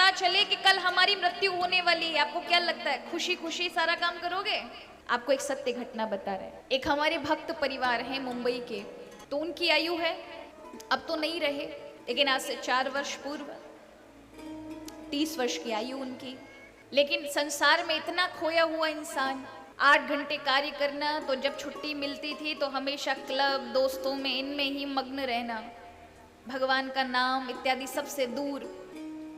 पता चले कि कल हमारी मृत्यु होने वाली है, आपको क्या लगता है? खुशी खुशी सारा काम करोगे? आपको एक सत्य घटना बता रहे हैं। एक हमारे भक्त परिवार हैं मुंबई के, तो उनकी आयु है, अब तो नहीं रहे, लेकिन आज से 4 वर्ष पूर्व 30 वर्ष की आयु उनकी। लेकिन संसार में इतना खोया हुआ इंसान, 8 घंटे कार्य करना, तो जब छुट्टी मिलती थी तो हमेशा क्लब दोस्तों में इनमें ही मग्न रहना, भगवान का नाम इत्यादि सबसे दूर।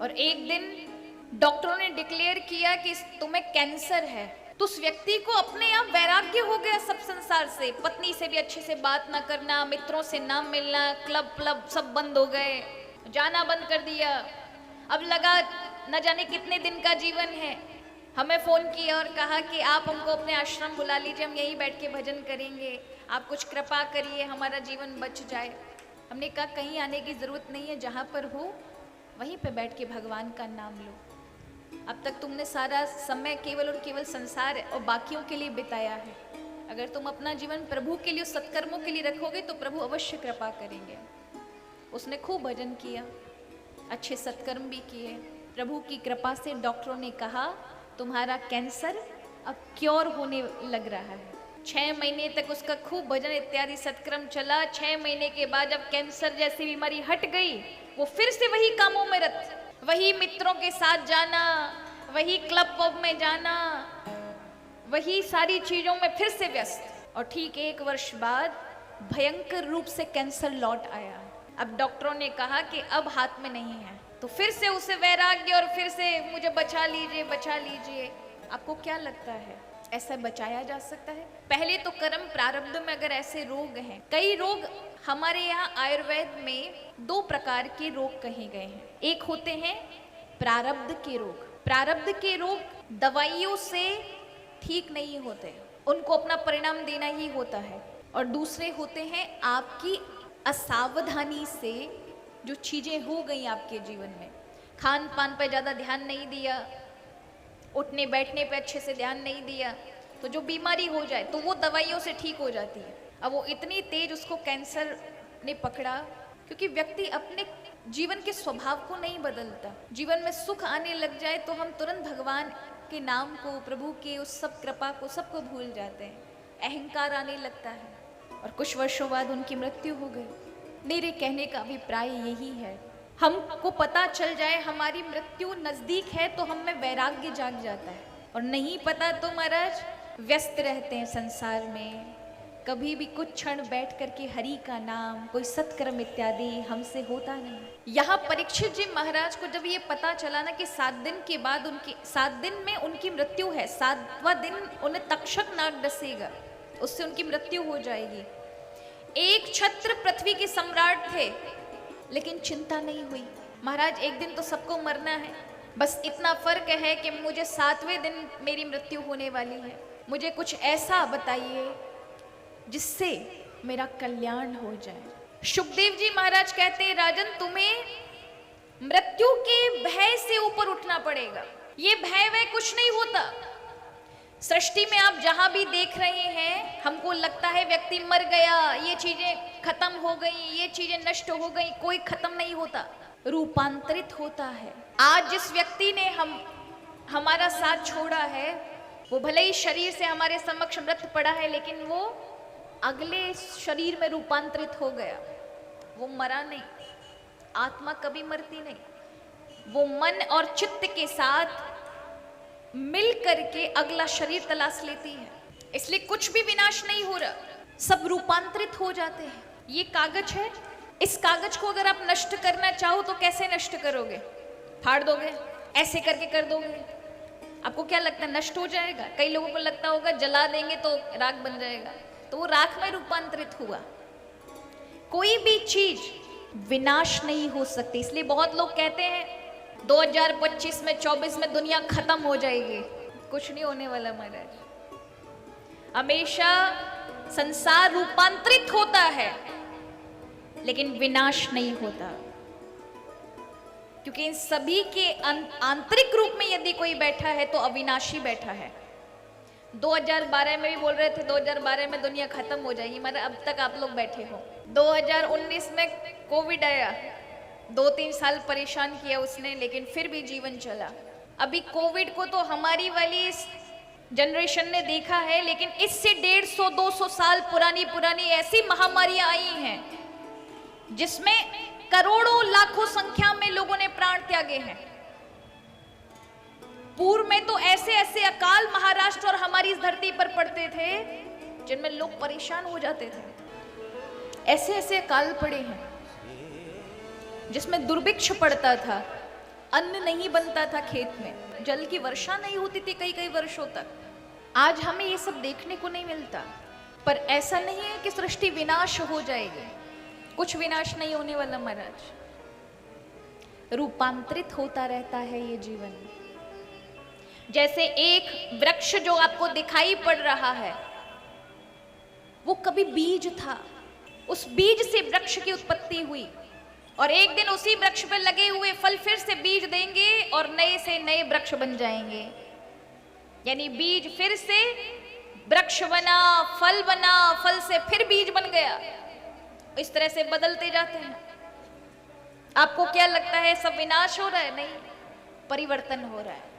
और एक दिन डॉक्टरों ने डिक्लेयर किया कि तुम्हें कैंसर है। तो उस व्यक्ति को अपने आप वैराग्य हो गया सब संसार से, पत्नी से भी अच्छे से बात ना करना, मित्रों से ना मिलना, क्लब सब बंद हो गए, जाना बंद कर दिया। अब लगा न जाने कितने दिन का जीवन है। हमें फोन किया और कहा कि आप हमको अपने आश्रम बुला लीजिए, हम यहीं बैठ के भजन करेंगे, आप कुछ कृपा करिए, हमारा जीवन बच जाए। हमने कहा कहीं आने की जरूरत नहीं है, जहाँ पर हो वहीं पे बैठ के भगवान का नाम लो। अब तक तुमने सारा समय केवल और केवल संसार और बाकियों के लिए बिताया है। अगर तुम अपना जीवन प्रभु के लिए, सत्कर्मों के लिए रखोगे तो प्रभु अवश्य कृपा करेंगे। उसने खूब भजन किया, अच्छे सत्कर्म भी किए। प्रभु की कृपा से डॉक्टरों ने कहा तुम्हारा कैंसर अब क्योर होने लग रहा है। 6 महीने तक उसका खूब भजन इत्यादि सत्कर्म चला। 6 महीने के बाद जब कैंसर जैसी बीमारी हट गई, वो फिर से वही कामों में रत, वही मित्रों के साथ जाना, वही क्लब पब में जाना, वही सारी चीजों में फिर से व्यस्त। और ठीक 1 वर्ष बाद भयंकर रूप से कैंसर लौट आया। अब डॉक्टरों ने कहा कि अब हाथ में नहीं है, तो फिर से उसे वैराग्य और फिर से मुझे बचा लीजिए, बचा लीजिए। आपको क्या लगता है ऐसा बचाया जा सकता है? पहले तो कर्म प्रारब्ध में अगर ऐसे रोग हैं, कई रोग हमारे यहाँ आयुर्वेद में 2 प्रकार के रोग कहे गए हैं। एक होते हैं प्रारब्ध के रोग। प्रारब्ध के रोग दवाइयों से ठीक नहीं होते, उनको अपना परिणाम देना ही होता है। और दूसरे होते हैं आपकी असावधानी से जो चीजें हो गई आपके जीवन में, खान पान पर ज्यादा ध्यान नहीं दिया, उठने बैठने पे अच्छे से ध्यान नहीं दिया, तो जो बीमारी हो जाए तो वो दवाइयों से ठीक हो जाती है। अब वो इतनी तेज उसको कैंसर ने पकड़ा, क्योंकि व्यक्ति अपने जीवन के स्वभाव को नहीं बदलता। जीवन में सुख आने लग जाए तो हम तुरंत भगवान के नाम को, प्रभु के उस सब कृपा को, सबको भूल जाते हैं, अहंकार आने लगता है। और कुछ वर्षों बाद उनकी मृत्यु हो गई। मेरे कहने का अभिप्राय यही है, हमको पता चल जाए हमारी मृत्यु नजदीक है तो हम में वैराग्य जाग जाता है। और नहीं पता तो महाराज व्यस्त रहते हैं संसार में, कभी भी कुछ क्षण बैठ करके हरि का नाम, कोई सत्कर्म इत्यादि हमसे होता नहीं। यहाँ परीक्षित जी महाराज को जब ये पता चला ना कि 7 दिन के बाद 7 दिन में उनकी मृत्यु है, 7वां दिन उन्हें तक्षक नाग डसेगा, उससे उनकी मृत्यु हो जाएगी। एक छत्र पृथ्वी के सम्राट थे, लेकिन चिंता नहीं हुई। महाराज एक दिन तो सबको मरना है, बस इतना फर्क है कि मुझे 7वें दिन मेरी मृत्यु होने वाली है, मुझे कुछ ऐसा बताइए जिससे मेरा कल्याण हो जाए। सुखदेव जी महाराज कहते हैं राजन तुम्हें मृत्यु के भय से ऊपर उठना पड़ेगा। ये भय वह कुछ नहीं होता। सृष्टि में आप जहां भी देख रहे हैं, हमको लगता है व्यक्ति मर गया, ये चीजें खत्म हो गई, ये चीजें नष्ट हो गई, कोई खत्म नहीं होता, रूपांतरित होता है। आज जिस व्यक्ति ने हमारा साथ छोड़ा है, वो भले ही शरीर से हमारे समक्ष मृत पड़ा है, लेकिन वो अगले शरीर में रूपांतरित हो गया। वो मरा नहीं, आत्मा कभी मरती नहीं, वो मन और चित्त के साथ मिल करके अगला शरीर तलाश लेती है। इसलिए कुछ भी विनाश नहीं हो रहा, सब रूपांतरित हो जाते हैं। ये कागज है, इस कागज को अगर आप नष्ट करना चाहो तो कैसे नष्ट करोगे? फाड़ दोगे, ऐसे करके कर दोगे, आपको क्या लगता है नष्ट हो जाएगा? कई लोगों को लगता होगा जला देंगे तो राख बन जाएगा, तो वो राख में रूपांतरित हुआ। कोई भी चीज विनाश नहीं हो सकती। इसलिए बहुत लोग कहते हैं 2025 में 24 में दुनिया खत्म हो जाएगी। कुछ नहीं होने वाला महाराज, हमेशा संसार रूपांतरित होता है लेकिन विनाश नहीं होता, क्योंकि इन सभी के आंतरिक रूप में यदि कोई बैठा है तो अविनाशी बैठा है। 2012 में भी बोल रहे थे 2012 में दुनिया खत्म हो जाएगी, मतलब अब तक आप लोग बैठे हो। 2019 में कोविड आया, 2-3 साल परेशान किया उसने, लेकिन फिर भी जीवन चला। अभी कोविड को तो हमारी वाली जनरेशन ने देखा है, लेकिन इससे 150-200 साल पुरानी ऐसी महामारियां आई हैं जिसमें करोड़ों लाखों संख्या में लोगों ने प्राण त्यागे हैं। पूर्व में तो ऐसे ऐसे अकाल महाराष्ट्र और हमारी इस धरती पर पड़ते थे जिनमें लोग परेशान हो जाते थे। ऐसे ऐसे अकाल पड़े हैं जिसमें दुर्भिक्ष पड़ता था, अन्न नहीं बनता था खेत में, जल की वर्षा नहीं होती थी कई कई वर्षों तक। आज हमें ये सब देखने को नहीं मिलता। पर ऐसा नहीं है कि सृष्टि विनाश हो जाएगी, कुछ विनाश नहीं होने वाला महाराज, रूपांतरित होता रहता है ये जीवन। जैसे एक वृक्ष जो आपको दिखाई पड़ रहा है वो कभी बीज था, उस बीज से वृक्ष की उत्पत्ति हुई और एक दिन उसी वृक्ष पर लगे हुए फल फिर से बीज देंगे और नए से नए वृक्ष बन जाएंगे। यानी बीज फिर से वृक्ष बना, फल से फिर बीज बन गया। इस तरह से बदलते जाते हैं। आपको क्या लगता है सब विनाश हो रहा है? नहीं, परिवर्तन हो रहा है।